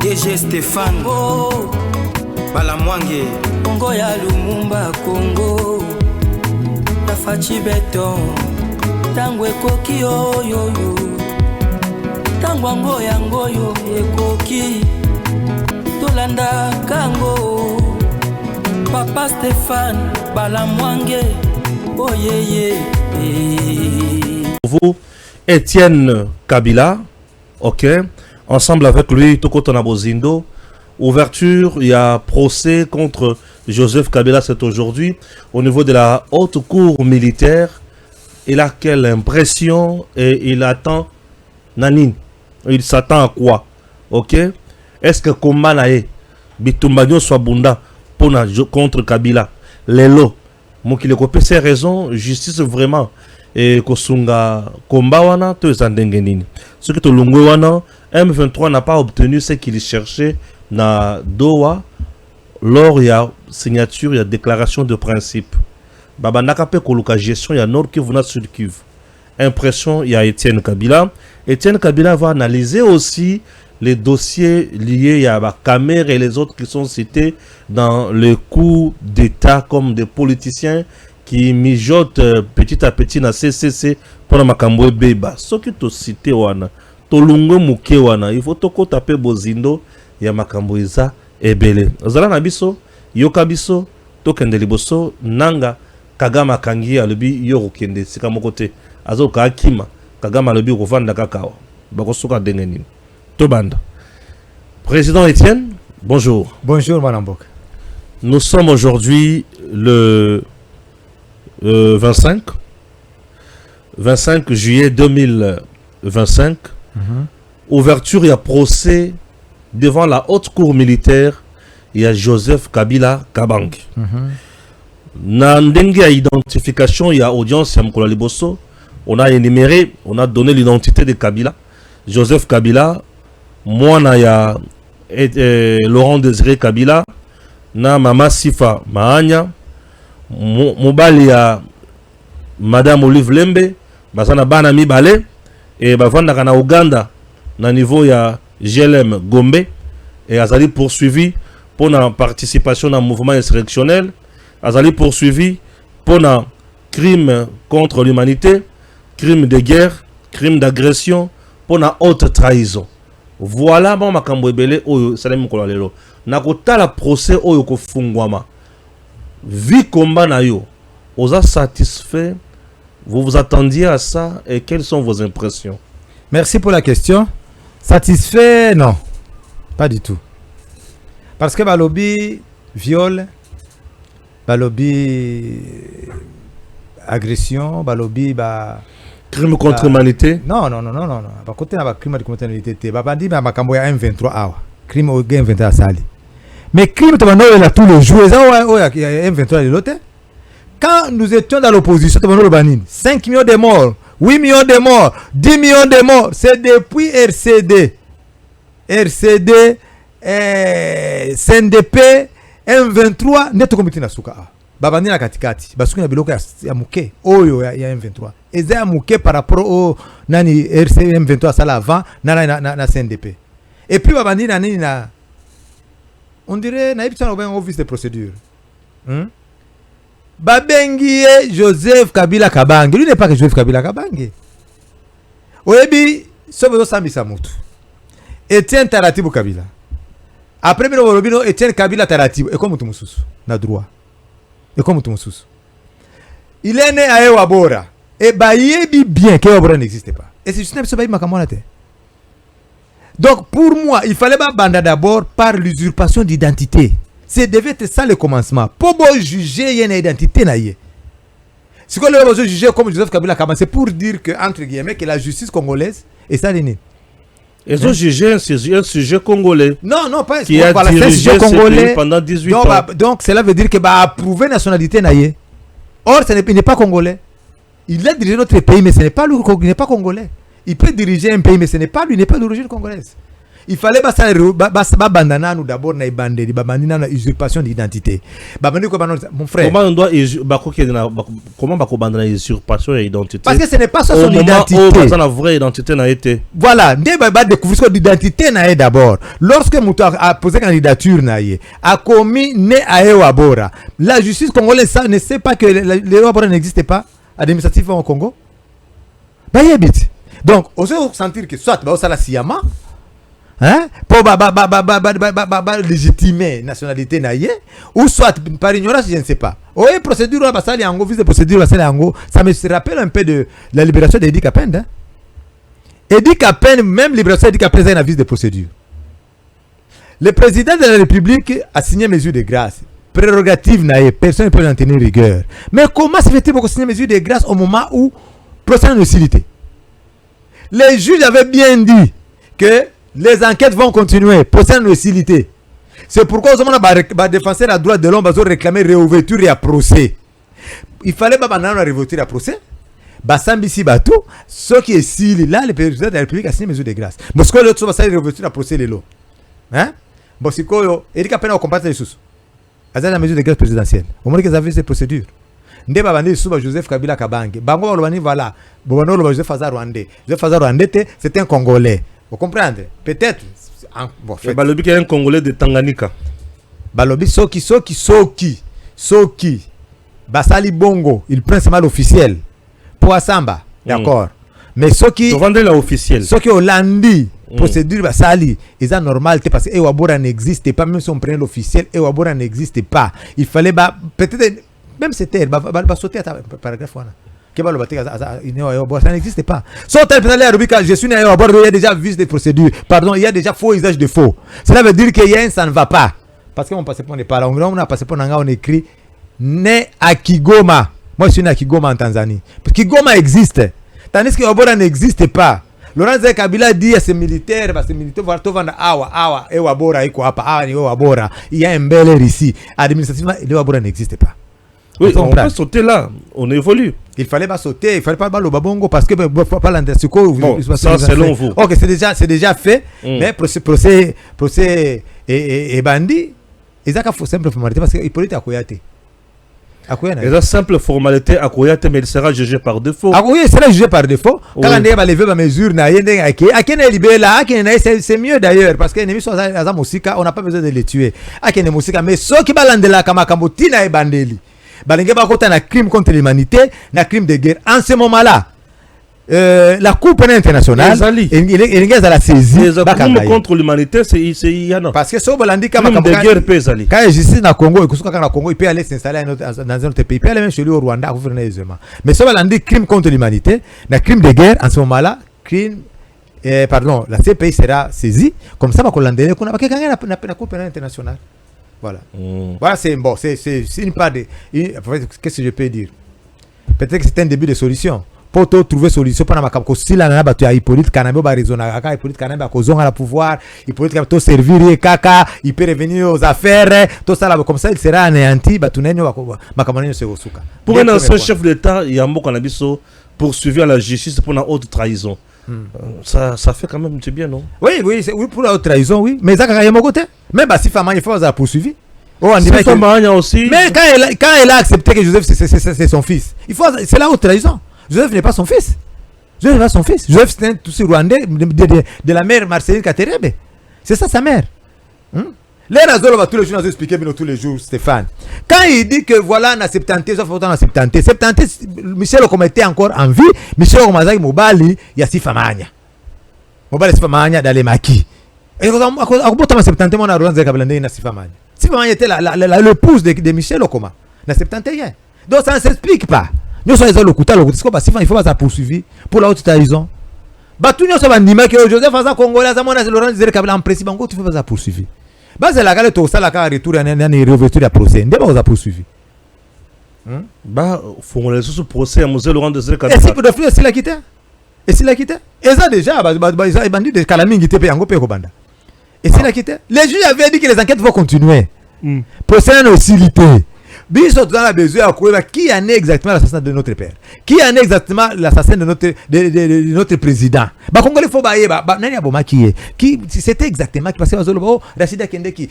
DG Stéphane Balamwange Congo ya Lumumba Congo Tafachi Beton Tango ekoki oyo Tango yangoyo ekoki Tolanda kango Papa Stéphane Balamwange Oyeye Vous Étienne Kabila, ok, ensemble avec lui Toko Tonabozindo. Ouverture, il y a procès contre Joseph Kabila, c'est aujourd'hui au niveau de la haute cour militaire. Il a quelle impression et il attend Nanine. Il s'attend à quoi? Ok? Est-ce que combat nae Bitumbanyo soit bunda contre Kabila? Lelo, Mokile Kopé, c'est raison, justice vraiment. Et Kosunga Kombawana, tout est en dengenini. Ce que Tolungowana, M23 n'a pas obtenu ce qu'il cherchait na Doha. Lors il y a signature, il y a déclaration de principe. Baba Nakape Koluka gestion, il y a Nord Kivu, na Sud Kivu. Impression, il y a Étienne Kabila. Étienne Kabila va analyser aussi les dossiers liés à la Camer et les autres qui sont cités dans le coup d'État comme des politiciens qui mijotent petit à petit na CCC pour la Makambo Beba. Ce qui est cité wana, Tolungo Muke wana, il faut toko taper Bozindo, ya Makambo Iza Ebele. Zala Nabiso, Yokabiso, Tokende Liboso, Nanga, Kagama Kangi, Alubi, Yorokende, Sikamokote, Azoka Akima, Kagama Alubi, Rovanda Kakao, Bakosuka Dengenin. Tobanda. Président Étienne, bonjour. Bonjour, Madame Bok. Nous sommes aujourd'hui le 25 juillet 2025. Ouverture, il y a procès devant la haute cour militaire. Il y a Joseph Kabila Kabange. Nandenge à identification, il y a audience, il y a Mkola Liboso. On a énuméré, on a donné l'identité de Kabila. Joseph Kabila, moi, il y a Laurent Désiré Kabila, na Mama Sifa Mahanya, Mobali ya Madame Olive Lembe, Basana Banami Bale, et Bavanda Kana Uganda, na niveau ya GLM Gombe, et Azali poursuivi pour la participation dans le mouvement insurrectionnel, Azali poursuivi pour la crime contre l'humanité, crime de guerre, crime d'agression, pour la haute trahison. Voilà bon makambo ebele oyo salami kola lelo. Nakota la procès oyo ko fungwama. Vi combat na yo. Vous êtes satisfait? Vous vous attendiez à ça et quelles sont vos impressions? Merci pour la question. Satisfait? Non. Pas du tout. Parce que balobi viol, balobi agression, balobi crime contre l'humanité? Non. Par côté de crime contre l'humanité, babandi ba makambo ya M23 awa. Crime au M23 à Sali. Mais crime tu vas là tous les jours. M23 de l'autre. Quand nous étions dans l'opposition, 5 millions de morts, 8 millions de morts, 10 millions de morts, c'est depuis RCD, CNDP, M23, neto comité na suka. Babandi na katikati, basuki na biloko ya muke, oyo ya M23. Eza ya muke par rapport au nani M23 sala avant na CNDP. Et puis babandi na nini na on dirait na ibitana oben office de procédure. Babengie Joseph Kabila Kabange. Lui n'est pas que Joseph Kabila Kabange. Oyebi sobezo sambisa mutu. Etienne Taratibu Kabila. Après bino bolobino Etienne Kabila Taratibu. Et comme mutu mususu na droit. Et comme mutu mususu. Il est né à Ewabora. Et bayebi bien que Ewabora n'existe pas. Et c'est juste un peu bayi makamona te. Donc pour moi, il fallait banda d'abord par l'usurpation d'identité. C'est devait être ça le commencement. Pour juger une identité naïe. Ce qu'on a jugé comme Joseph Kabila Kabange, c'est pour dire que entre guillemets que la justice congolaise est ça l'ennemi. Ils ont jugé un sujet congolais. Non, pas qui a dirigé congolais pendant 18 ans. Donc cela veut dire que approuver nationalité naïe. Or il n'est pas congolais. Il a dirigé notre pays mais ce n'est pas lui, il n'est pas congolais. Il peut diriger un pays mais ce n'est pas lui, il n'est pas d'origine congolaise. il fallait bandana nous d'abord na ibandeli babandina na usurpation d'identité babandi ko mon frère comment on doit comment ba ko bandana usurpation d'identité parce que ce n'est pas ça son identité c'est la vraie identité na été voilà ndé ba découvrir son identité na d'abord lorsque Moutou a posé candidature na a commis né à Ewabora la justice congolaise ça ne sait pas que l'Ewabora n'existe pas administrativement au Congo bah yebit donc on se sentir que soit ba osala siyama hein pour légitimer nationalité naïe ou soit par ignorance je ne sais pas oui procédure là basali ango vise procédure basali ango ça me rappelle un peu de la libération d'Edi Kapende hein? Edi Kapende même libération d'Edi Kapende c'est un avis de procédure. Le président de la République a signé mesure de grâce prérogative naïe personne ne peut en tenir rigueur mais comment se fait-il pour signer mesure de grâce au moment où procès de hostilité les juges avaient bien dit que les enquêtes vont continuer, procès de hostilité. C'est pourquoi on a défenseur à droit de l'homme a réclamé réouverture et à procès. Il fallait pas maintenant réouverture à procès. Basambisi bateau, ce qui est si là, le président de la République a signé mesure de grâce. Parce que l'autre va réouverture à procès les lots. Hein? Bon, c'est quoi? Eric Apena a combattu les sous. À la mesure de grâce présidentielle. Au moment qu'ils avaient ces procédures. Ndé babandi sous Joseph Kabila Kabange. Bango Lobani voilà. Bobano Loba Joseph Faza Rwandais. Joseph Faza Rwandais, c'est un Congolais. Vous comprenez? Peut-être. Bon, Balobi qui est un Congolais de Tanganyika. Balobi Soki. Basali Bongo, il prend seulement l'officiel. Pour Asamba, d'accord. Mais Soki. Tu vendais l'officiel. Soki Hollandi, procédure Basali, c'est normal parce que Ewabora n'existe pas, même si on prenait l'officiel, Ewabora n'existe pas. Il fallait peut-être. Même c'était, sauter à paragraphe. Ça n'existe pas. Je suis né à Ewabora, il y a déjà vice de procédure. Pardon, il y a déjà faux usage de faux. Cela veut dire qu'il y a un ça ne va pas. Parce que mon passeport n'est pas là. On a passeport, on écrit né à Kigoma. Moi, je suis né à Kigoma en Tanzanie. Parce que Kigoma existe. Tandis que Ewabora n'existe pas. Laurent Kabila dit à ses militaires, parce que les militaires vont vendre Awa, Ewabora, Ewabora. Il y a un bel air ici. Administrativement, Ewabora n'existe pas. Oui, on peut sauter là, on évolue. Il fallait pas sauter, il fallait pas le babongo parce que pas l'andersuko. Ça selon vous. Ok, c'est déjà fait, mais procès et bandit, ils ont simple formalité parce qu'il peut être à Koyate. Il a simple formalité à Koyate, mais il sera jugé par défaut. Ah oui, il sera jugé par défaut. Quand on va lever ma mesure, c'est mieux d'ailleurs parce que les ennemis sont à Moussika, on n'a pas besoin de les tuer. Akene Moussika, mais ceux qui balandent la Kamakambotina et Bandeli. Balenge bakota na crime contre l'humanité, na crime de guerre. En ce moment-là, la Cour pénale internationale, il a la saisie. Les crimes contre l'humanité, c'est Yana. Parce que ce Balandi crime de guerre pesali. Quand il justice na Congo, il peut aller s'installer dans un autre pays, il peut aller même chez lui au Rwanda à gouverner aisément. Mais ce Balandi crime contre l'humanité, na crime de guerre, en ce moment-là, la CPI sera saisie. Comme ça, qu'on l'a qu'on a pas la Cour pénale internationale. Voilà. Voilà, c'est bon, c'est une part de. Qu'est-ce que je peux dire? Peut-être que c'est un début de solution. Pour trouver solution, pendant que si la nana battu à Hippolyte Kanambe, Hippolyte Kanambe a causé à la pouvoir, Hippolyte Kanambe servir caca, il peut revenir aux affaires, tout ça là, comme ça il sera anéanti, Pour un ancien chef d'État, il y a un mot qu'on a dit poursuivi à la justice pour une haute trahison. Ça fait quand même du bien, non? Oui, pour la haute trahison, oui. Mais ça, il y a mon côté. Même si Famanya, il faut la poursuivre. Famanya aussi. Mais quand elle a accepté que Joseph, c'est son fils, c'est la haute trahison. Joseph n'est pas son fils. Joseph, c'est un tout Rwandais de la mère Marceline Katerebe. C'est ça, sa mère. Les Razolo va tous les jours nous expliquer tous les jours, Stéphane. Quand il dit que voilà, on a 70, ça fait autant 70, Michel Okoma était encore en vie, Michel Okoma Mobali, il y a Sifamanya. Mobali Sifamanya dans les maquis. Et à quoi 70, on a Rwanda Kablande na Sifamanya. Sifamanya était l'épouse de Michel Okoma. Na 71. Donc ça ne s'explique pas. Nous sommes les locuta, il faut pas ça poursuivre pour la haute trahison. Batu nous sommes animés que Joseph Faza Congolais, Laurent Kabila en principe, il faut pas ça poursuivre. C'est la gare tout ça la retour à une réouverture de procès. Ndeba vous a poursuivi. Faut les sous procès à Moselle Laurent de Kabila. Et si pour offrir c'est la quitté. Et c'est la quitté. Et ça déjà ils bandit de Kalamingi te yango pe ko banda. Et c'est la quitté. Les juges avaient dit que les enquêtes vont continuer. Procès en hostilité. Biso dans la besoin à quoi qui en est exactement l'assassin de notre père? Qui en est exactement l'assassin de notre président? Bah Congolais faut bailler bah nani aboma qui c'était exactement qui passait au Zolo Rachidi Kendeki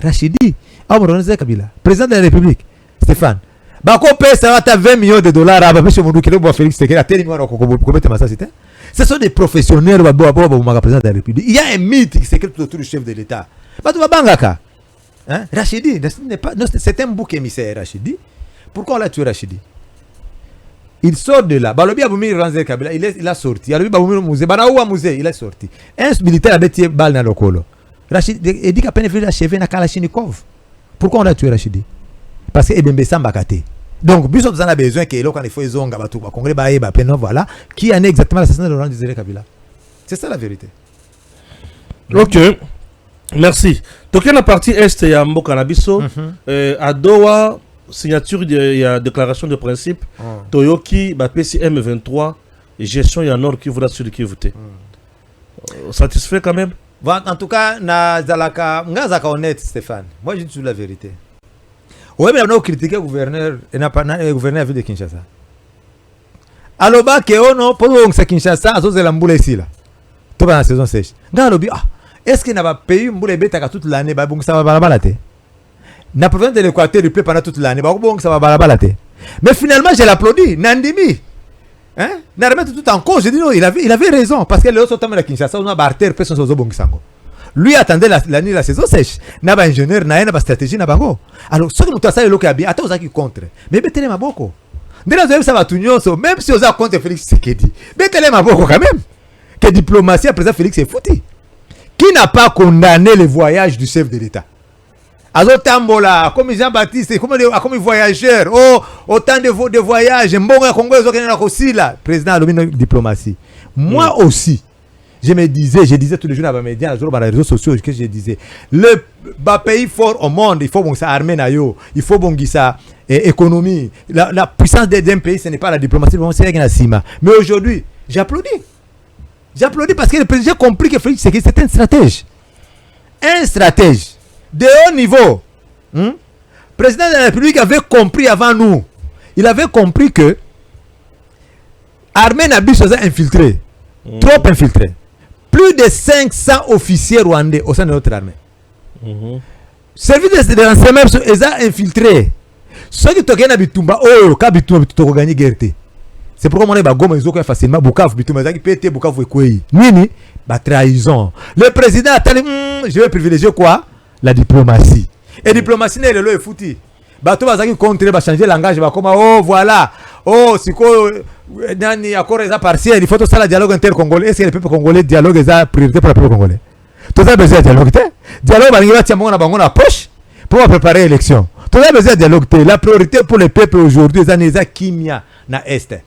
Rachidi Amoronze Kabila président de la République Stéphane bah ko paye ça va 20 millions de dollars à monsieur Mondou qui le boit Félix Tshisekedi a tellement ko mettre ma ça. Ce sont des professionnels président de la République. Il y a un mythe qui s'écrit autour du chef de l'État. Bah tu vas bangaka. Hein? Rachidi, c'est un bouc émissaire, Rachidi. Pourquoi on l'a tué, Rachidi? Il sort de là. Balobi Aboumi Ranzel Kabila, il a sorti. Balobi Aboumi Musée, Banaoua Musée, il est sorti. Un militaire a été balle dans le colo. Rachidi, il dit qu'à peine il a achevé dans Kalachnikov. Pourquoi on l'a tué, Rachidi? Parce que Ebembe Samba Kate. Donc, Bissot en a besoin que quand il faut les ongs, Congrès Baye, voilà. Qui en est exactement l'assassin de Laurent Désiré Kabila? C'est ça la vérité. Ok. Merci. Donc, la partie est, il y a Mboka Nabiso. À Doha, signature, il y a déclaration de principe. Toyoki, PCM 23, gestion, il y a Nord qui voudra sur qui voter. Satisfait quand même? En tout cas, Zalaka honnête, Stéphane. Moi, je dis la vérité. Oui, mais on a critiqué le gouverneur et le gouverneur de Kinshasa. Alors, pour Kinshasa, à cause de l'amboule ici, là. Tout va dans la saison sèche. Est-ce qu'il n'a pas payé une boule bête toute l'année? Ça va balater. La province de l'Équateur, il pleut pendant toute l'année. Ça va balater. Mais finalement, je l'applaudis. Nandimi. Hein? N'a remettre tout en cause. Je dis non, il avait raison. Parce que le temps de Kinshasa, on a barter, personne ne s'est lui attendait l'année de la saison sèche. N'a pas ingénieur, n'a pas stratégie, n'a pas go. Alors, ce que nous avons fait, c'est bien. Attends, vous qui contre. Mais mettez-les ma boko. Ça va tout même si vous avez contre Félix Tshisekedi. Mettez-les ma boko quand même. Que diplomatie, à présent, Félix est foutu. Qui n'a pas condamné le voyage du chef de l'État? Azo Tambola, comme Jean-Baptiste, comme voyageur, autant de voyages, Mbonga Congo, président à la diplomatie. Moi aussi, je disais tous les jours dans les médias, dans les réseaux sociaux, que je disais, le pays fort au monde, il faut bon ça armée nayo, il faut bon ça économie. La puissance d'un pays, ce n'est pas la diplomatie, c'est la cima. Mais aujourd'hui, j'applaudis. J'applaudis parce que le président a compris que Félix Tshisekedi c'est un stratège. Un stratège de haut niveau. Le président de la République avait compris avant nous. Il avait compris que l'armée n'a pas infiltré. Trop infiltré. Plus de 500 officiers rwandais au sein de notre armée. Service de renseignement, ils ont infiltré. Ceux qui ont gagné Bitumba, quand gagné guerre. C'est pourquoi on est bagoma ils ont facilement Bukavu Bitumba qui pété Bukavu Ekwei. Nini ba trahison. Le président a dit je vais privilégier quoi? La diplomatie. Et diplomatie n'est le foutu. Bato bazaki contre ba changer langage ba comme voilà. Siko nani accord est partiel, il faut tout ça le dialogue inter-congolais. Est-ce que le peuple congolais dialogue est priorité pour le peuple congolais? Tout ça besoin de dialogue. Dialogue ba ngi tia mbona bango na poche pour préparer l'élection. Tout ça besoin de dialogue. La priorité pour le peuple aujourd'hui c'est kimia na est.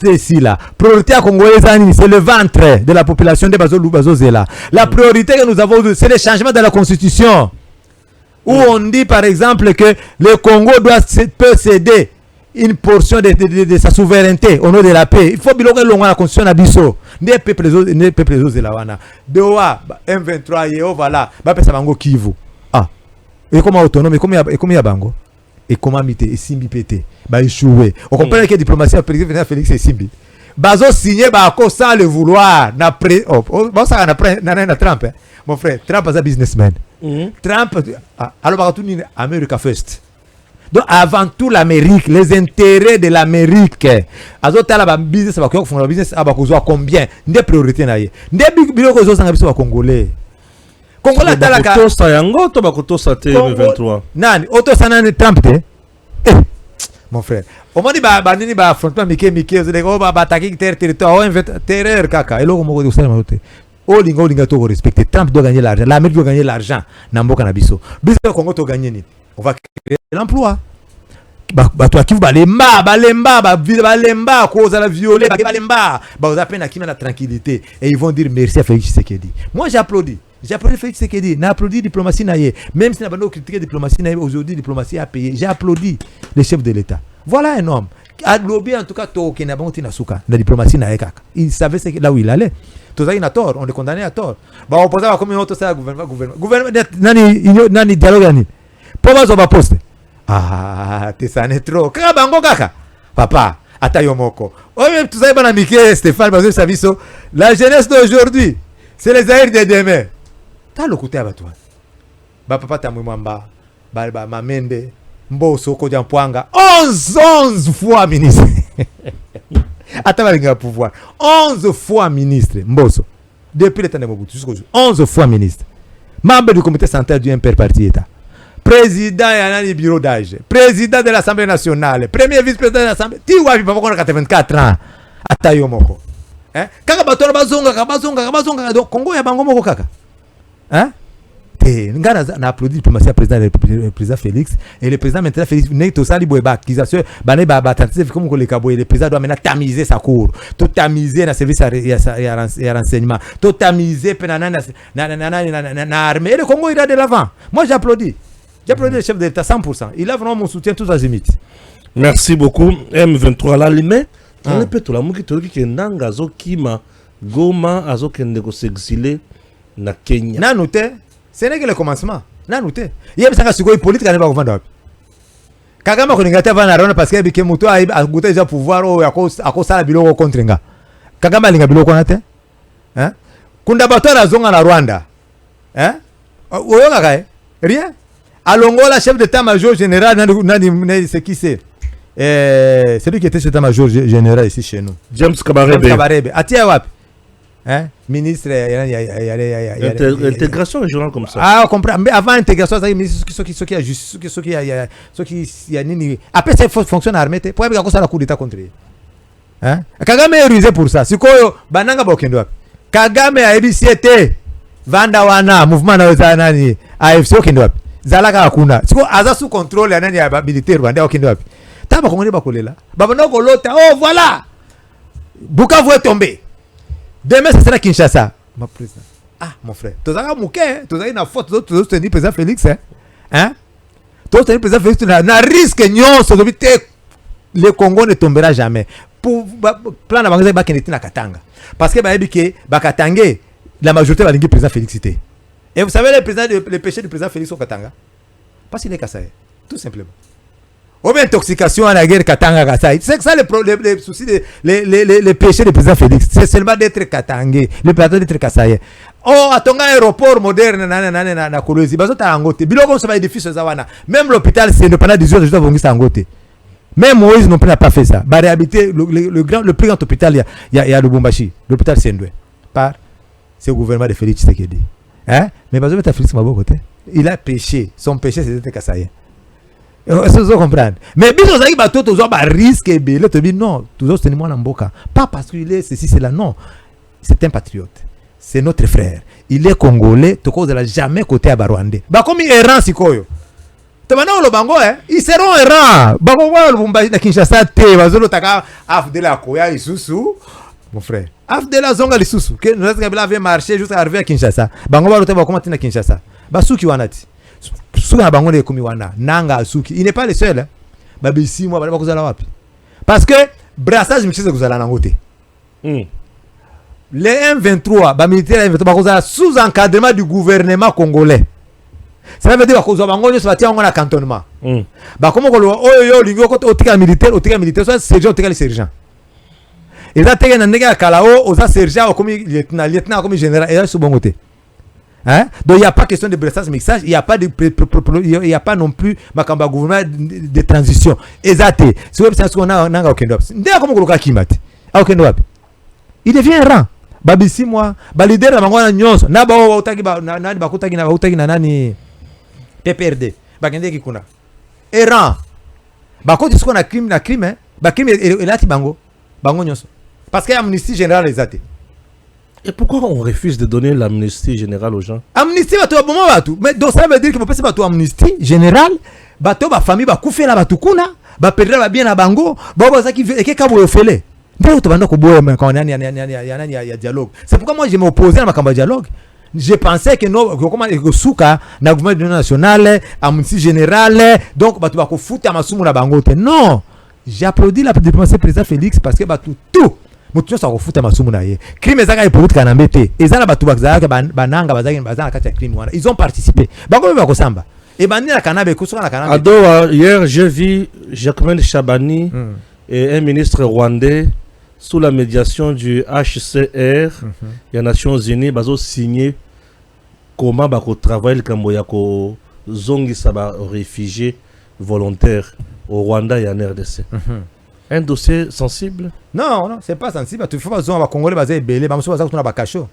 Ici là, priorité à Congolais, c'est le ventre de la population de Bazozela. La priorité que nous avons, c'est le changement de la constitution. Où on dit par exemple que le Congo peut céder une portion de sa souveraineté au nom de la paix. Il faut bien que la constitution d'Abisso. Des peuples de la Wana. Doha, M23, voilà. Bango Kivu. Et comment autonome, et comment Bango? Et comment mité et simbi pété bah échoué on comprend que diplomatie a président Félix et simbi bazo signé bah à sans le vouloir na pré ça après na Trump mon frère Trump est un businessman Trump alors bah tout ni America first donc avant tout l'Amérique les intérêts de l'Amérique azo tala ba business ba ko font le business aba ko combien des priorités na ye des biloko zo sanga biso ba congolais Congolais talaka to sa yango to bakoto sa te 23 nani auto sanane Trump te mon frère on m'a dit nini affrontement mike zo ba attaquer territoire terreur kaka eloko moko de usala maote linga to respecter Trump doit gagner l'argent l'Amérique doit gagner l'argent na mboka na biso Congo to gagner ni on va créer l'emploi bato akivu balemba cause la violer balemba vous appelle na kima la tranquillité et ils vont dire merci à Félix Tshisekedi. Moi j'applaudis Félix Tshisekedi, n'a applaudi diplomatie naïe. Même si n'a pas critiqué diplomatie naïe, aujourd'hui diplomatie a payé. J'ai applaudi le chef de l'État. Voilà un homme. A lobby en tout cas to n'a pas tinasuka la diplomatie naïe kaka. Il savait là où il allait. Tout ça il a tort, on le condamnait à tort. Bah opposant comme une autre ça gouvernement nani dialogue ni. Pourquoi ça va poster? Ah, tesane trop. Kaka bango kaka. Papa, ata yomoko. Oye, tu sais bana Mickey Stéphane parce que saviso, la jeunesse d'aujourd'hui, c'est les aïrs de demain. T'as le côté à toi. Ba papa ta mwamba, ba mamende, mboso ko jampoanga 11 fois ministre. Ata balinga pouvoir. 11 fois ministre mboso. Depuis le temps de Mobutu jusqu'au jour. 11 fois ministre. Membre du comité central du MPR parti État. Président du bureau d'âge, président de l'Assemblée nationale, premier vice-président de l'Assemblée. Tu vois, il va avoir 84 ans. Atayo moko. Hein? Kaka bato bazonga. Donc Congo ya bango moko kaka. Hein? On a applaudi le président Félix et le président maintenant Félix n'est tout ça libre accusation bané ba tentative comme le cabo et le président doit maintenant tamiser sa cour tout tamiser na service à renseignement tout tamiser na armée et le Congo ira de l'avant. Moi j'applaudis le chef de l'État 100%. Il a vraiment mon soutien tous azimuts. Merci beaucoup M23 là mais on peut tout la muki to ki ndanga zo kima Goma azo kende ko s'exiler na Kenya. Na noté ce n'est que le commencement. Na noté. Il y a besoin de politique à ne pas vendre. Kagame ko ngata vana rona parce que bike muto a goûté déjà pouvoir o akosa biloko contre nga. Kagame alinga biloko na te. Hein? Kunda bato na zonga na Rwanda. Hein? Oyoka kai? Rien. Alongola chef d'état-major général nani c'est qui c'est? Celui qui était chef d'état-major général ici chez nous. James Kabarebe. Atia wapi? Hein? Ministre intégration régionale comme ça. Ah, on comprend. Mais avant l'intégration, ça ministre qui a juste qui a nini. Après ça fonctionne armée. Pour avoir ça la coup d'état contre. Hein? Kagame est rusé pour ça. Sikoyo bananga bokendo wapi? Kagame a EBCT Vanda wana mouvement na nani AFC okendo wapi? Zalaka hakuna. Siko aza sous contrôle ya nani ya militaire Rwanda okendo wapi? Taba kongoni bakolela. Babana ko lota. Oh voilà. Bukavu est tombé. Demain, ce sera Kinshasa. Ma président. Ah, mon frère. Tu as mouké, tu as une faute, tu as tenu président Félix. Hein? Tu as tenu président Félix, tu as risque, le Congo ne tombera jamais. Pour plan de banque, il na Katanga. Parce que Bakatanga, la majorité va le président Félix. Et vous savez le péché du président Félix au Katanga? Parce qu'il est Kassaye. Tout simplement. Ou bien intoxication à la guerre Katanga Kassaye. C'est que ça le souci, les péchés du président Félix. C'est seulement d'être Katangé, le plateau d'être Kassaye. Oh, à ton aéroport moderne, na Kolwezi, bazo ta Angote. Biloko ça va édifice zawana. Même l'hôpital, c'est ne pendant 18 jours de Angote. Même Moïse non plus n'a pas fait ça. Bah réhabiter le plus grand hôpital, il y a Lubumbashi, l'hôpital Sendwe. Par c'est le gouvernement de Félix Tshisekedi. Hein? Mais bazo ta Félix Mabo côté. Il a péché. Son péché c'est d'être Kassaye. Est-ce que vous comprenez? Mais bien sûr, ça bateau toujours un risque et bien te dit non, toujours c'est moi n'amboka. Pas parce qu'il est ceci c'est là non. C'est un patriote. C'est notre frère. Il est congolais, to cause de la jamais côté à Barwandais. Bah comme il errant sikoyo. Tabana le bango ils seront errants. Bango le Bumbashi na Kinshasa te bazolo taka afdela koya isusu. Mon frère. Afdela zonga lisusu. Que nous avons avait marché jusqu'à arriver à Kinshasa. Bango ba loteba comment na Kinshasa. Basuki wanati. Suka bango le komi wana nanga suki. Il n'est pas le seul. Hein. Babisi moi ba kozala wapi. Parce que brassage mixé kozala nangote. Les M23, ba militaire M23 ba kozala sous encadrement du gouvernement congolais. Ça veut dire que bango nyo se na cantonnement. Ba comment ko oyo lingo ko otika militaire soit sergent otika les sergent. Et là teke na ndenge kalao oza sergent comme lieutenant comme général et là sous bongote. Hein? Donc il n'y a pas question de brassage mixage, il n'y a pas il y a pas non plus makamba gouvernement de transition. Exact. C'est ce qu'on a nanga okendo. Ndea comme koloka kimati. A okendo wapi? Il devient rang. Babisi moi, ba leader na mangwana nyonso. Na ba otaki ba nani bakutaki na utaki na nani PPRD. Ba kende ki kuna. Errant. Ba ko disco na crime hein. Ba crime elati bango nyonso. Parce que amnistie générale exact. Et pourquoi on refuse de donner l'amnistie générale aux gens? Amnistie, mais donc ça veut dire que vous passez par amnistie générale, bateau, ba famille, ba koufer la batukuna, ba perdre la bien à bango, ba ça qui veut et que vous faites. D'ailleurs, tu vas donc au bout quand il y a dialogue. C'est pourquoi moi je m'opposais à ma dialogue. Je pensais que non, comment que souka na gouvernement national, amnistie générale, donc ba tu vas ko foutre à masumu na bango. Non, j'applaudis la diplomatie président Félix parce que ba tout mutu sa kofuta masumu na ye crime ezaka epolitika na mbete ezala batu bakzaka bananga bazaki bazana kati ya crime wana ils ont participé bango ba kosamba et bandi na cannabis kusuka na cannabis. Ado, hier j'ai vu Jacquemin Chabani et un ministre rwandais sous la médiation du HCR des Nations Unies bazo signé comment bako travailler le Kamboya ko zongi saba réfugiés volontaires au Rwanda et en RDC. Un dossier sensible? Non, non, c'est pas sensible. Il faut pas zonga ba Congolais baza belé, ba muso baza kutuna ba kacho.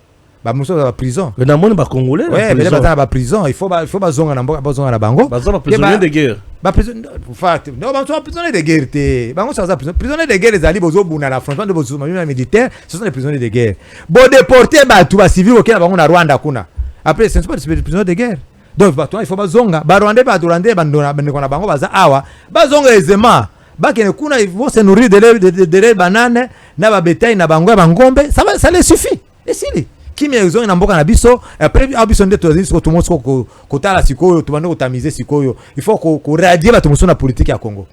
Ba muso ba prison. Mais na moni ba Congolais ouais, belé baza ba prison, il faut ba zonga na bango. Baza ba prisonnier de guerre. Ba prison fact. Non, ba muso prisonnier de guerre te. Bango ça prisonnier de guerre ezali bozo buna na frontière de bozo militaire, ce sont les prisonniers de guerre. Bo déporter ba tout ba civil au Kenya bango na Rwanda kuna. Après ce ne sont pas des prisonniers de guerre. Donc il faut ba zonga, ba Rwandais ba Rwandais ba ndona na bango baza awa. Ba zonga aisément. Bakene kuna ils vont se nourrir de bananes na ba bétail na bango bangombe, ça les suffit. Et si qui me zonga na mboka na biso après abiso ndeto zisi ko tout monde ko tala sikoyo to bando ko tamiser sikoyo, il faut ko radier ba tout na politique ya Congo.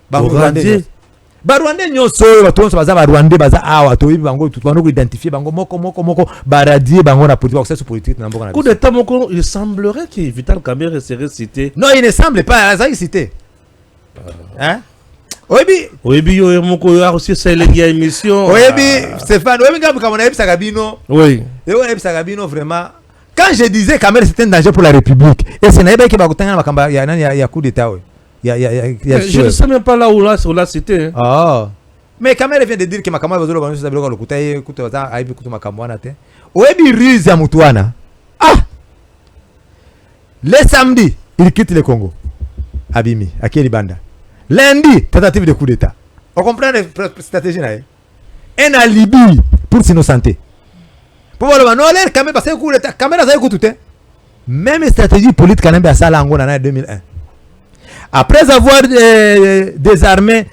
Ba Rwandais nyonso ba tout baza ba Rwandais baza awa to bibi bango tout bando ko identifier bango moko ba radier bango na politique ko politique na mboka na biso. Coup d'état moko, il semblerait que Vital Kamerhe serait cité. Non, il ne semble pas, ça cité. Hein? Oyebi yo moko yo aussi c'est l'émission émission. Oyebi Stéphane, oyebi ngabu kamona ebi sakabino. Oui. Et ouais ebi sakabino vraiment. Quand je disais Kamerhe c'était un danger pour la République, et c'est naïba qui va kutanga makamba ya coup d'état ouais. Je ne sais même pas là où là sur la cité. Ah. Mais Kamerhe vient de dire que makamba bazolo banu sabilo ko kutaye kutoza aibi kutu makambwana te. Oyebi ruse ya mutuana. Ah. Le samedi, il quitte le Congo. Abimi, à Kielibanda. Lundi, tentative de coup d'état. On comprend la stratégie là. Un alibi pour s'innocenter. Pour voir le manuel, quand même passer coup d'état, caméra ça écoute tout. Même stratégie politique quand même à ça là en 2001. Après avoir désarmé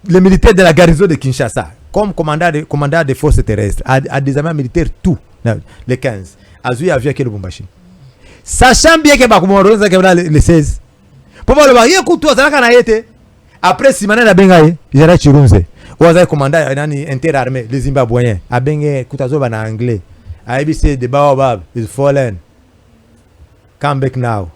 les militaires de la garnison de Kinshasa comme commandant des forces terrestres, à désarmer militaires tout les 15. Azui avion que le Bombashi. Sachant bien que Bakumoro le 16. Pour voir le marié écoute toi ça là été. Après Simana na bengaye Gerard Chirunze oza commandant nani interarmée les Zimbabwéens a bengé kutazo ba na anglais ABC the baobab is fallen, come back now.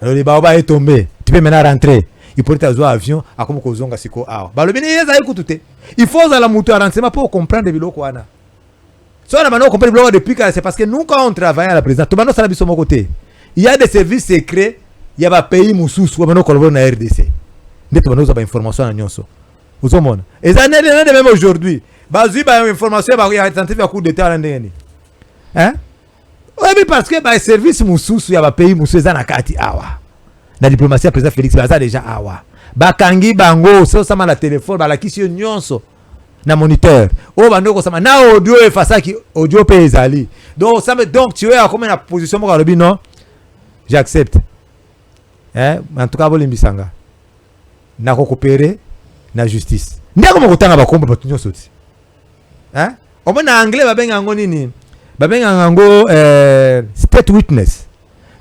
Alors le baobab est tombé, tu peux maintenant rentrer. Il peut être à avion à comme kozonga siko awa ba le bini yeza écoute. Il faut à la moto à renseignement pour comprendre biloko wana so na bano comprendre biloko depuis que c'est parce que nous quand on travaille à la présidence to bano sala biso mon côté il y a des services secrets, il y a ba pays mususu wa bano kolabo na RDC. Ndete banoza ba information na nyonso uzomona ezane de même aujourd'hui bazui ba information ba ya tentative ya coup d'état la ndeni hein ouais mais parce que ba service mususu ya ba pays mususu za na kati awa na diplomatie président Félix baza déjà awa ba kangi bango so sama na téléphone ba la kisio nyonso na moniteur o bando ko sama na audio e fasaki audio pe ezali donc ça donc tu es à combien na position mo kalobi non j'accepte hein en tout cas bolimbisanga na coopérer na justice ndako mokutanga bakomba batunyo soti hein omona anglais babenga ngo nini babenga ngo state witness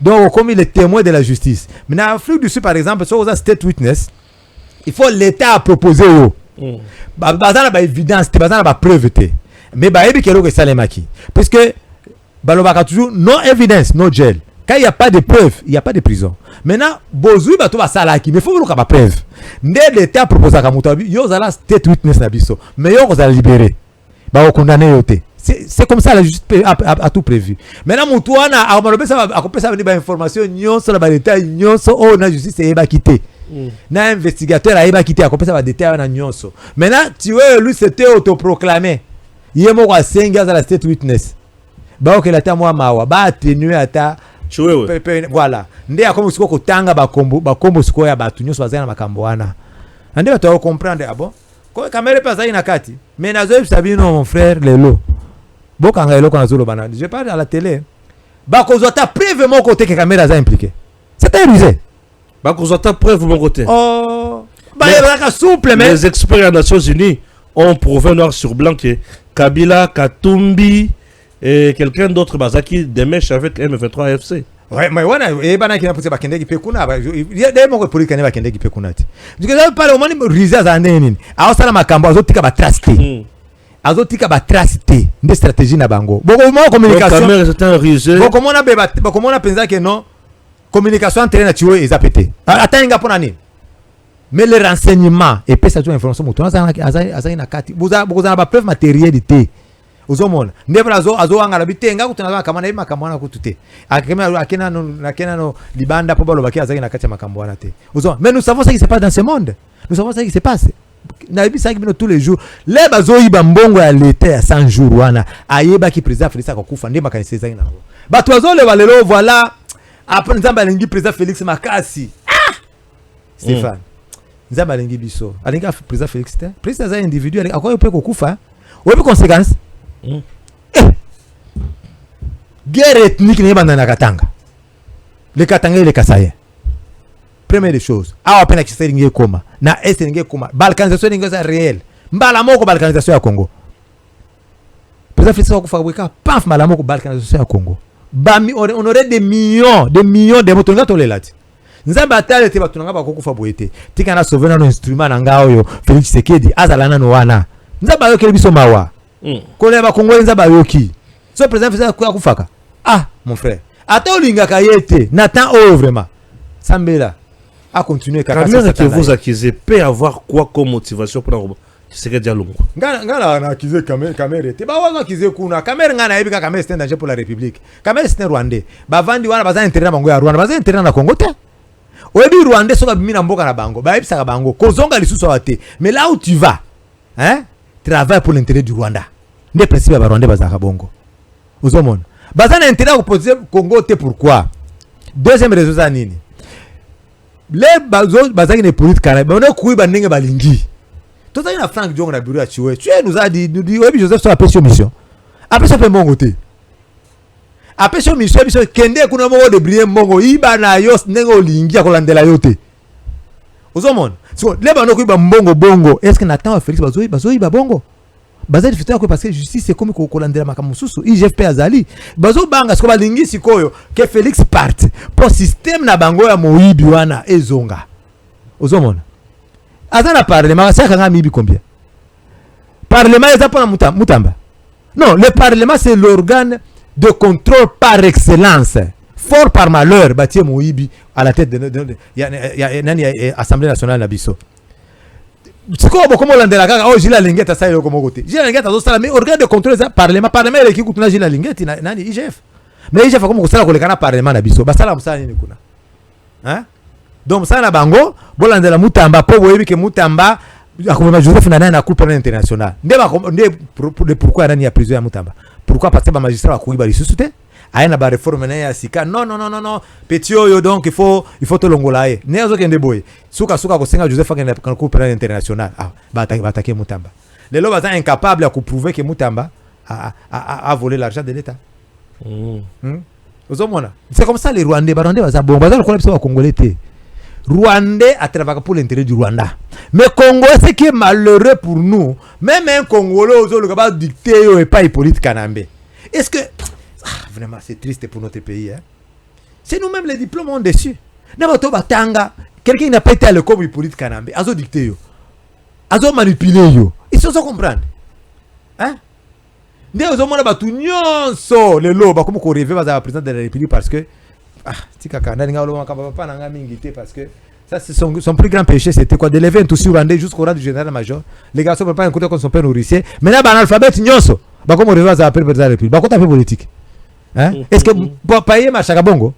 donc comme il est témoin de la justice mais en Afrique du Sud par exemple so za state witness il faut l'état proposer yo bazana ba évidence te bazana ba preuve te mais ba ebi kelo ke salemaki parce que balobaka toujours no evidence no jail. Quand il n'y a pas de preuve, il n'y a pas de prison. Maintenant, Bozoui bato ba salaki, mais il faut que ba preuve. Ndé l'état propose à Kamutabi, yo zala state witness na biso, mais yo za libérer. Ba condamner yote. C'est comme ça la justice a tout prévu. Maintenant Moutouana a malobé ça a compé ça venir ba information nyonso na ba l'état nyonso o na justice e ba quitter. Na investigateur a ba quitter a compé ça ba détail na nyonso. Maintenant tu vois lui c'était autoproclamé. Yemo kwa senga za la state witness. Ba ok la ta moi mawa ba atténuer ata voilà ndé akomo siko kotanga bakombo siko ya batu nyonso bazana makambo wana ande bato comprendre ah bon ko Kamerhe pasa ina kati mais nazo sabino mon frère lelo bokanga eloko nazolo bana je parle à la télé bakozo ta preuve mon côté que Kamerhe a impliqué c'est un rusé bakozo ta preuve mon côté oh ba yaka souple mais les experts des Nations Unies ont prouvé noir sur blanc que Kabila Katumbi et quelqu'un d'autre bazaki des mèches avec M23 FC. Ouais, mais wana e bana kina pousse bakende ki pekuna ba ya des mo ko politique ne bakende ki pekuna ti. Parce que parle au mani riza za nini. A osala makambo azotika ba trusté. Azotika ba trusté. Nde stratégie na bango. Boko mo communication. Kamerhe c'est un risé. Boko mo na beba, boko mo na penza que non. communication entre na tuyo eza pété atanga pona nini mais les renseignements et pesa tu information mutu azali na kati buza na ba preuve matérialité uzomona ndebra azo angala bitenga kutuna kama na makambo na kutute akena no libanda po balo baki azali na kati ya makambo wana te uzomona mais nous savons ce qui se passe dans ce monde nous savons ce qui se passe na bisa kibino tous les jours les bazo iba mbongo ya l'état ya 100 jours wana ayeba ki président Félix akokufa ndema kanisa ezali na bato bazole balelo voilà après nzamba alingi président Félix makasi Stéphane nzamba alingi biso alingi président Félix te président za individuel akoyo pe kokufa oyebi conséquence guerre ethnique n'est pas dans la Katanga. Le Katanga et le Kasaïen. Première des choses. Ah, peine qui s'est comme na est n'ingé comme balkanisation n'ingé réel. Malamoko balkanisation à Congo. Président Félix Okufa paf malamoko balkanisation à Congo. Bami on aurait des millions de motonga tolelati. Nzamba atale te batunanga ba kokufa boyete. Tika na sauver na instrument nanga oyo Félix Tshisekedi azalana no wana. Nzamba yo kele biso mawa. Koleba Congo nzamba yoki. So président Félix Okufaka. Ah mon frère. Ata olinga kayete n'attend vraiment. Sambela a continué kaka. Kamera que vous accusez peut avoir quoi comme motivation pour Tshisekedi Alungu. Ngana na accusé Kamera te ba wa accusé kuna Kamera ngana yebika Kamera c'est un danger pour la République. Kamera c'est un Rwandais. Ba vandi wana baza intérêt na bango ya Rwanda baza intérêt na Congo te. Oyebi Rwandais soka bimina mboka na bango. Ba yebisa ka bango kozonga lisusu wate. Mais là où tu vas, hein? Travaille pour l'intérêt du Rwanda. Des principes ba Rwandais baza ka bongo. Uzomona. Baza na intérêt à poser Congo te pourquoi? Deuxième raison za nini? Les baza qui ne politique kana ba on kuiba ndenge balingi. Tout ça na Frank Diongo na bureau ya Chiwe. Tu nous a dit oui Joseph sur la mission. Après ça peut mongo te. Après ça mission kende kuna mongo de briller mongo iba na yo ndenge olingi ya kolandela yo te. Uzomona. So les bano kuiba mbongo bongo. Est-ce que Nathan Félix bazo iba bongo? Baza difita ko parce que justice c'est comme ko kolandela makamususu IGF azali bazo banga sko balingi sikoyo que Félix parte pour système na bango ya moyibi wana ezonga ozomona azana parlement ça kanga mibi combien parlement eza pona mutamba non le parlement c'est l'organe de contrôle par excellence fort par malheur batie moyibi à la tête de nani assemblée nationale na biso. Siko bokomo landela kaka oh Gilles Lingeta ça yoko mokote Gilles Lingeta zo sala mais organe de contrôle ça parlement ele ki kutuna Gilles Lingeta nani IGF mais IGF comme ko sala ko lekana parlement na biso ba sala musala nini kuna hein donc ça na bango bolandela mutamba po boyebi ke mutamba akomema Joseph na na coupe internationale nde pourquoi nani ya prison ya mutamba pourquoi parce que ba magistrat ko iba lisusu te aina ba réforme na ya sika non petit yo donc il faut te longolae nezo kende boy suka ko senga Joseph akenda kan coupe international ba attaquer Mutamba lelo baza incapable à prouver que Mutamba a volé l'argent de l'État. C'est comme ça les Rwandais baza bon baza le kolapso wa Congolais te Rwandais a travaillé pour l'intérêt du Rwanda mais Congo c'est qui est malheureux pour nous même un Congolais ozo le ba dicter yo et pas Hippolyte Kanambe. Est-ce que vraiment c'est triste pour notre pays hein? C'est nous-mêmes les diplômes ont dessus. N'abato batanga quelqu'un qui n'a pas été à l'école Hippolyte Kanambe azo dicter yo azo manipuler yo ils se comprendre hein nde ozo mona batu nyonso lelo ba comme ko rêver ba za président de la République parce que tika kana nga lo makamba papa nanga mingi te parce que ça c'est son plus grand péché c'était quoi de lever un tout sur Rwanda jusqu'au rang du général-major les gars sont pas écouter comme son père nourricier maintenant ba analphabète nyonso ba comme rêver za président de la République ba ko taper politique hein est-ce que payer marché bongo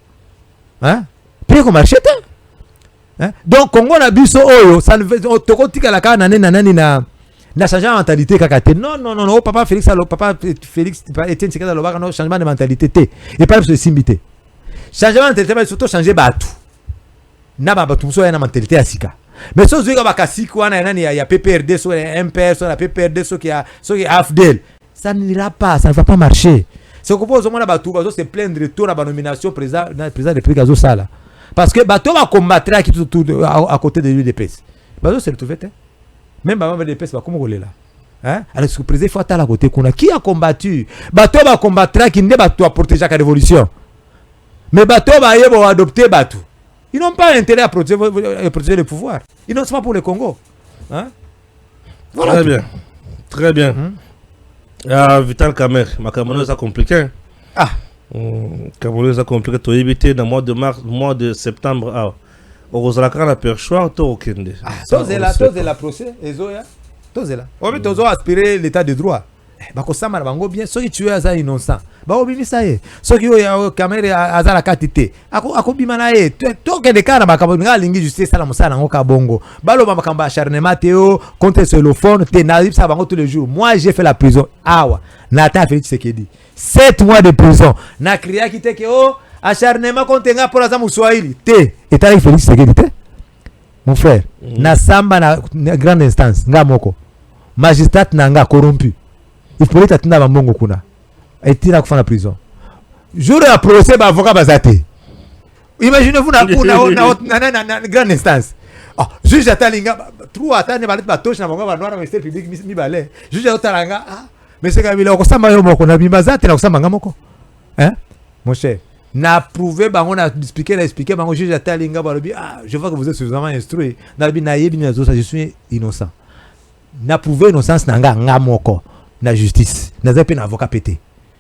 hein payer comme marché hein donc Congo na biso oyo ça ne veut tokotika la kana nani na changer la mentalité kakate non papa Félix Etienne Tshisekedi lo baka no changement de mentalité te et pas se simbité changement de mentalité mais surtout changer batu na batu so na mentalité asika mais so zuika bakasiki wana nani ya PPRD so MPR so la PPRD so qui a AFDEL ça n'ira pas ça ne va pas marcher. C'est que pour mona batu bazo se plaindre de tour la nomination président de la République azo sala parce que bato va combattre qui tout à côté de l'UDPS bazo se retrouver même ba l'UDPS va comme golela hein alors ce président faut à la côté kuna qui a combattu bato va combattre qui ne bato a protéger la révolution mais bato va yebo adopter bato ils n'ont pas intérêt à protéger le pouvoir ils n'ont pas pour le Congo hein voilà très bien Vital Kamerhe, ma caméra c'est compliqué. Cameroun a compliqué to éviter dans mois de mars, mois de septembre ah. Ozalaka na perchoir to okende. Tozela procès ezoya. Tozela. Obi tozo aspirer l'état de droit. Bakosama na bango bien soki tu es innocent. Ba obimisa ye. Soki yo kamera azala katite. Akobima na ye. Tokende kana bakabo ngalingi justice sala musala ngo kabongo. Baloba makamba acharnement teo contre xylophone te na lipsa bango tous les jours. Moi j'ai fait la prison. Awa. Nata Félix Tshisekedi. 7 mois de prison. Na kriya kite ke o acharnement contre nga pour la Swahili. Te. Eta Félix Tshisekedi te. Mon frère, na samba na grande instance nga moko. Magistrat na nga corrompu. Il faut être na bambongo kuna. Et tira kufana prison. Jour de procès ba avocat bazate. Imaginez-vous na grande instance. Ah, juge atalinga trou atane balet ba tosha na bango ba noir ministère public mi balé. Juge otalanga ah monsieur Kabila okosamba yo moko na bimazate na kosamba nga moko. Hein? Mon cher, n'a prouvé bango na expliquer bango juge atalinga ba lobi ah je vois que vous êtes suffisamment instruit. Na bi na yebi na zo ça je suis innocent. N'a prouvé innocence na nga moko. Na justice na zepe na avocat pété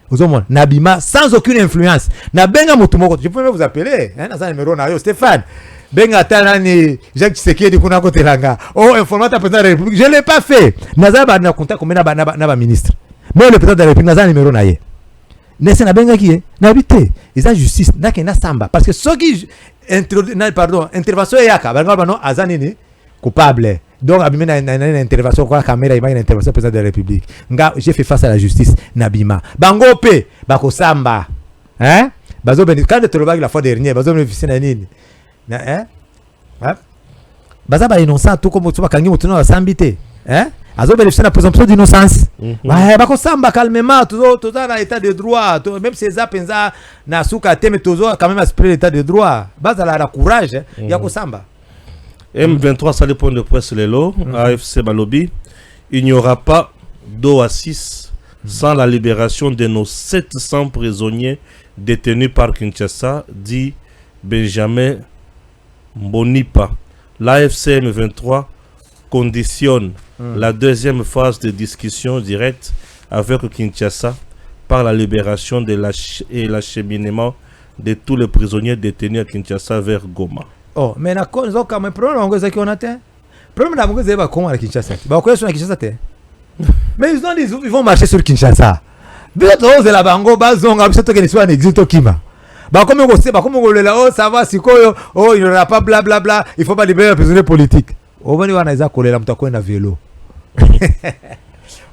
ozomona na bima sans aucune influence na benga mutumoko je peux même vous appeler hein na numéro na yo Stéphane benga tanani Jacques Tshisekedi kuna kote langa oh informateur président de la République je l'ai pas fait na za ba na contact comme na ba ministre mais le président de la République na za numéro na ye nese na benga ki na bité ils a justice na ke na samba parce que ceux qui intervention yaka ba non azanini coupable. Donc, abima na intervention quoi caméra, il y a une intervention président de la République. Nga, j'ai fait face à la justice nabima. Bango pe, bako samba. Hein? Bazo ben quand tu regardes la fois dernière, bazo bénéficier na nini? Hein? Hein? Baza ba innocent tout comme tu vas kangi mutu na sambité. Hein? Azo bénéficier na présomption d'innocence. Ouais, bako samba calmement, tout ça dans l'état de droit, même ces apenza na suka teme tozo quand même aspirer l'état de droit. Baza la courage, ya ko samba. M23, ça le point de presse les lots, AFC Balobi. Il n'y aura pas d'OA6 sans la libération de nos 700 prisonniers détenus par Kinshasa, dit Benjamin Mbonipa. L'AFC M23 conditionne la deuxième phase de discussion directe avec Kinshasa par la libération et l'acheminement de tous les prisonniers détenus à Kinshasa vers Goma. Oh, mais na ko zo kama problème ngo zaki on atteint. Problème na ngo zeba ko à Kinshasa. Ba ko sur Kinshasa te. Mais ils vont marcher sur Kinshasa. D'autres de la bango bazonga biso to ke soit exito kima. Ba comme ngo se ba comme ngo lela oh ça va sikoyo oh il n'y aura pas bla bla bla, il faut pas libérer les prisonniers politiques. O bani wana iza kolela mtu akwenda vélo.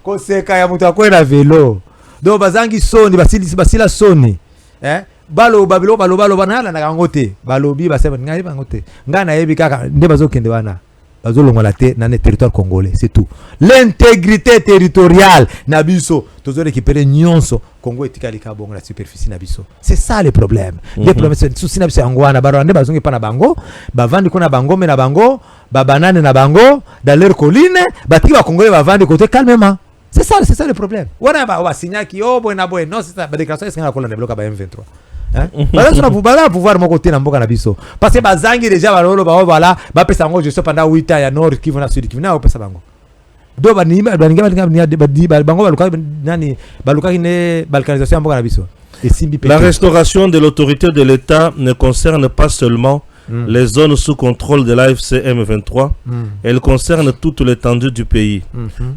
Ko seka ya mtu akwenda vélo. Do bazangi soni basila soni. Hein? Balo banala na kangote balobi baseba ngai bangote ngana yebi kaka nde bazokende wana bazolongola te na territoire congolais c'est tout l'intégrité territoriale na biso tozo récupérer nyonso Congo etikali ka bongo la superficie na biso c'est ça le problème les problèmes c'est souci na biso ngwana baro nde bazongi pa na bango bavandi ko na bango me na bango babanane na bango dans leur colline batiki ba congolais bavandi côté calmement c'est ça le problème wana ba signaki oh bona non c'est ça ba déclaration est-ce qu'on a colonne bloqué ba M23 hein bala pouvoir mon côté na mboka na biso parce que bazangi déjà balolo ba voilà ba pesa ngo je sais pendant 8 ans ya nord Kivu na sud Kivu na pesa bango do ba ni bango baluka nani baluka ne balkanisation mboka na biso et simbi. La restauration de l'autorité de l'État ne concerne pas seulement les zones sous contrôle de l'AFC M23, elle concerne toute l'étendue du pays.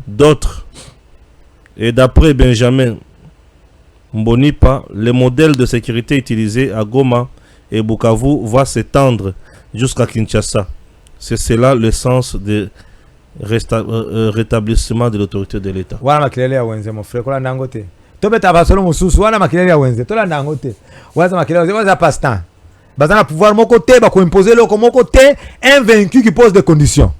D'autres, et d'après Benjamin Mbonipa, le modèle de sécurité utilisé à Goma et Bukavu va s'étendre jusqu'à Kinshasa. C'est cela le sens de rétablissement de l'autorité de l'État. Voilà ma kilele ya wenze mon frère kola ndangote. Tobeta basolo mususu wana makilele ya wenze tola ndangote. Wana makilele wana passe-temps. Bazana pouvoir mon côté ba ko imposer le mon côté un vaincu qui pose des conditions.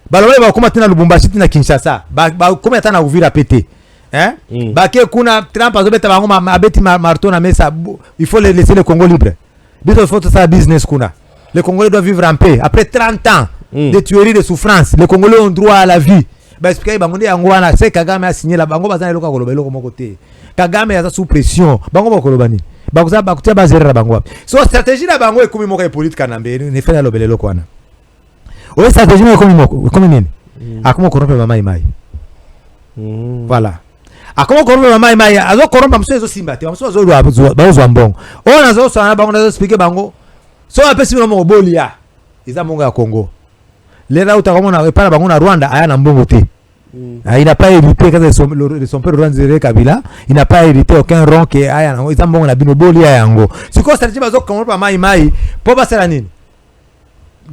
Balobe ba komata na Lubumbashi na Kinshasa. Ba komata na Uvira pété. Hein? Baké kuna Trump azobeta bango mabeti marteau na mesa, il faut laisser le Congo libre. Il faut ça business kuna. Le Congolais doit vivre en paix après 30 ans de tueries, de souffrance. Les Congolais ont droit à la vie. Ba expliquer bango ndi angwana c'est Kagame a signé la bango bazana loka koloba loko mon côté. Kagame a sous pression. Bango ba kolobani. Ba kuza ba kutia bazera bango. So stratégie la bango e komi moka politique kanambe ne fait la lobele loko wana. O stratégie e komi moko komi nini? Akoma corrompre mama imai. Voilà. akoma koromba mai mai azo koromba mso ezo simba te mso azo bazo mbongo ona zo sana bango nazo expliquer bango so apesi no mo bolia iza mbongo ya Congo lera utakomona epana bango na Rwanda aya na mbongo te il n'a pas hérité quand son père Laurent Kabila il n'a pas hérité aucun rond que aya iza mbongo na bino bolia yango siko stratégie bazo komona mai mai po basala nini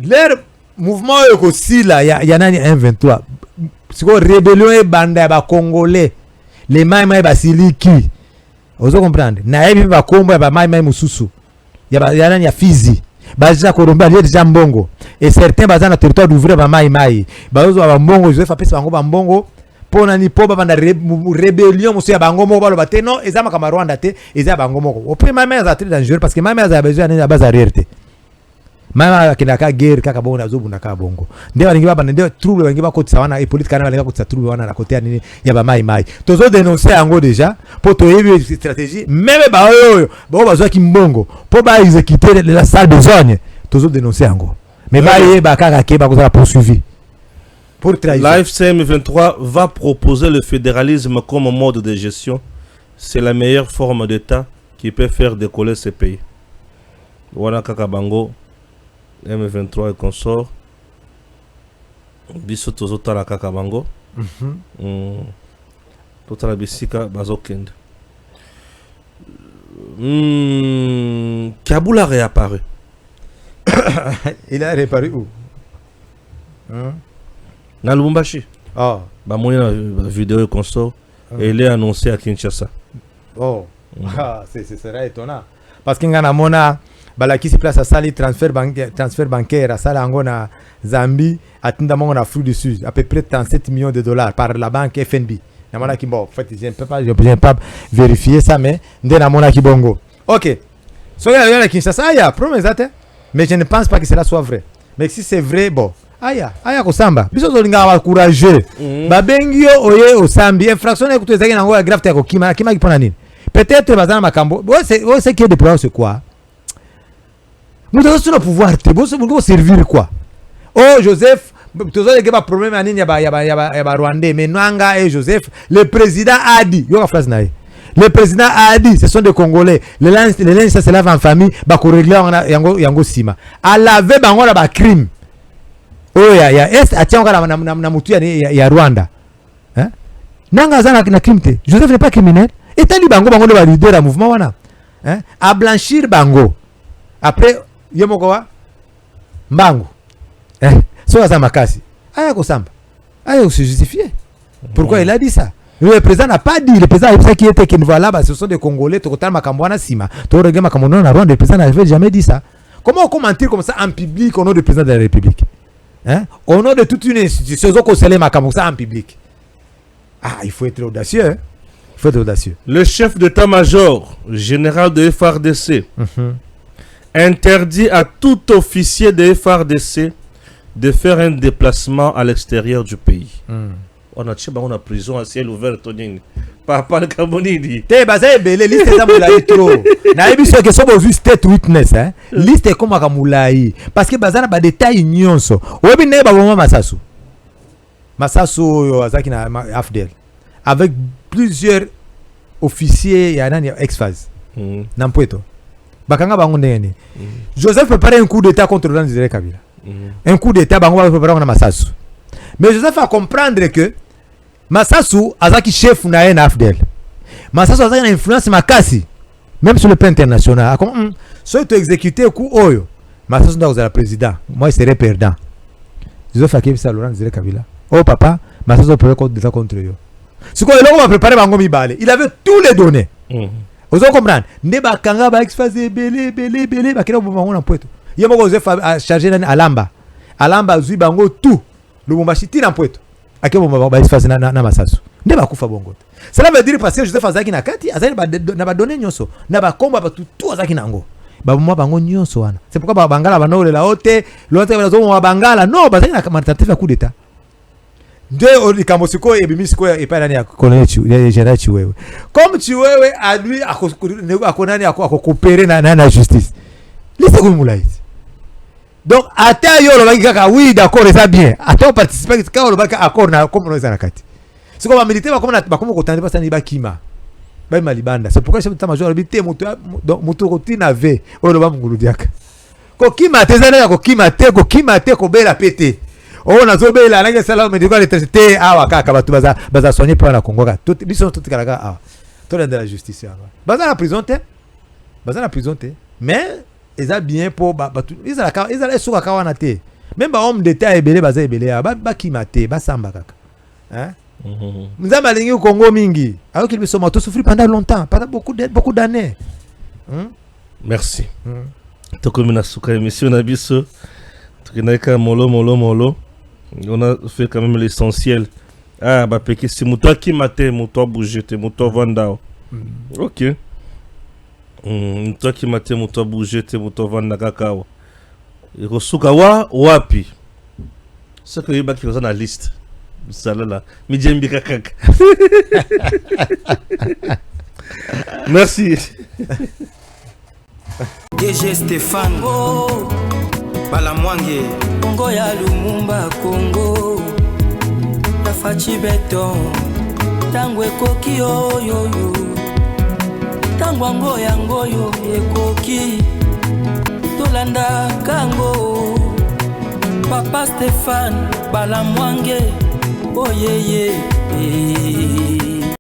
leur mouvement ekosila ya nani M23 siko rébellion e banda ya ba congolais les mai mai basiliki ozo comprendre na yebi ba kombo ya ba mai mai mususu ya nani ya Fizi baza koromba les déjà mbongo et certains baza na territoire d'ouvrir ba mai mai bazo ba mbongo Joseph apesa bango ba mbongo pona ni po banda rébellion musu ya bango moko balo bate non ezama kama Rwanda te ezama bango moko au premier mai mai za très dangereux parce que mai mai za besoin na base arrière te mama kinaka guerre kaka bongo azobu naka bongo ndio balingi baba ndio trouble balingi bakotisa wana et politique kana balingi bakotisa trouble wana na côté nini ya ba mai mai tozo dénoncer yango déjà pour to yebi stratégie même ba oyo ba bazwa kimbongo pour ba exécuter la salle de zone tozo dénoncer yango mais ba yeba kaka ke ba kozala poursuivi pour trahison. L'AFC 23 va proposer le fédéralisme comme mode de gestion. C'est la meilleure forme d'état qui peut faire décoller ce pays. Wana kaka bango M23 et consort biso tozotala kaka bango totala bisika bazokende Kaboul a réapparu. Il a réapparu où? Dans Lubumbashi. Oh. Bah moi la vidéo consort et il est annoncé à Kinshasa. Oh. Ah, c'est serait étonnant parce qu'il y a un mona balaki se place à sali transfert bancaire à sala na Zambie atinda mongo na Afrique du Sud à peu près 37 millions de dollars par la banque FNB. Na mona ki bon en fait je ne peux pas vérifier ça mais ndena mona ki bongo. OK. So il y a Kinshasa ya promesse date mais je ne pense pas que cela soit vrai. Mais si c'est vrai bon aya kosamba biso zolinga wa courageux babengi yo oye osambi infraction ya kutezaki nango ya grave te ko kima kipona nini peut-être bazana makambo c'est qui est de problème c'est quoi. Nous avons le pouvoir te servir quoi. Oh Joseph tu as des problèmes anini ya Rwandais mais Nwanga et Joseph le président a dit yo phrase nae le président a dit ce sont des Congolais les linges ça se lave en famille ba ko régler yango sima a laver bango na ba crime. Oh ya est atia na mutu ya Rwanda. Hein? Nanga zana na crime te. Joseph n'est pas criminel. Et tali bango de ba leader à mouvement wana. Hein? A blanchir bango. Après yemoko wa mbangu. So za makasi. Aya ko samba. Aya se justifier. Pourquoi il a dit ça? Le président n'a pas dit, le président a dit qu'il était qu'il voilà bah ce sont des Congolais total makambwana sima. To regarde makambono na Rwanda, le président n'avait jamais dit ça. Comment commenter comme ça en public au nom du président de la République? Hein? Au nom de toute une institution, ça en public. Ah, il faut être audacieux. Hein? Il faut être audacieux. Le chef d'état-major général de FARDC interdit à tout officier de FARDC de faire un déplacement à l'extérieur du pays. On a prison à ciel ouvert, Tonine. Papa le Camonini. T'es basé belé liste ça moulaï trop. Na ebi so que so bo state witness hein. Liste comme ka moulaï parce que bazana ba détail nyonso. Obi ne ba bon Masasu. Masasu azaki na Afdel avec plusieurs officiers ya nani ex-phase. Na Mpweto. Bakanga bango ndene. Joseph préparait un coup d'état contre Laurent Kabila. Un coup d'état bango ba préparer na Masasu. Mais Joseph a comprendre que Masasu azaki chef na Afdel. Masasu azaki na influence makasi même sur le plan international. Comme soit tu exécuter coup oyo. Masasu nda ozala président. Moi je serai perdant. Joseph Akebi sa Laurent Kabila. Oh papa, Masasu peut contre contre yo. Ce qu'on va préparer bango mibale. Il avait tous les données. Vous comprenez? Ndeba kanga ba exfaser belé ba kila bango na Mpweto. Yemo Joseph a chargé na Alamba zui bango tout. Lubumbashi tina Mpweto. Akebo ba exfaser na Masasu. Ndeba kufa bongo. Cela veut dire parce que Joseph azaki na kati azali na ba donner nyonso na ba komba ba tout azaki nango. Ba mwa bango nyonso wana. C'est pourquoi ba bangala ba nole la hote, l'autre ba zo ba bangala non bazaki na tentative ya coup d'état. De likamosiko ebimisiko epa nani ya colonel ya general Chiwewe. Comme Chiwewe a lui akonani akokopere na justice. Liste ko moulaï. Donc ata yo lo baki kaka oui d'accord ça bien. Ata participer quand lo baki accord na comme no za nakati. C'est comme militaire comme côté pas ça ni bakima. Ba malibanda. C'est pourquoi chef d'état-major habité moto côté nave. O lo ba mungulu diaka. Ko kima te zana ko kima te ko bela pété. Oh na zo bela na sala médical l'électricité awa kaka baza soigner pour la Congo ka. Tout biso tout kala ah. Tout dans la justice là. Baza la prison te. Mais ils a bien pour ils a suka kawana te. Même ba homme d'état ebele baza ebele ba kimate ba samba kaka. Hein? Nzamba alingi au Congo mingi. Alors qu'il sont morts souffrir pendant longtemps, pendant beaucoup d'années. Merci. Tokomina suka émission na biso. Tokinaka molo. On a fait quand même l'essentiel. Ah bah peki si muto kimate, muto bouger, muto vanda. OK. Muto kimate, muto bouger, muto vanda kakao. Rosuka wapi. Ce que il qui dans la liste. Ça là. Midjembi kakak. Merci. DG Stéphane Balamwange Congo ya Lumumba Congo Tafachi beton Tangwe koki yo Tangwango yangoyo ekoki Tolanda kango Papa Stéphane Balamwange Oh yeah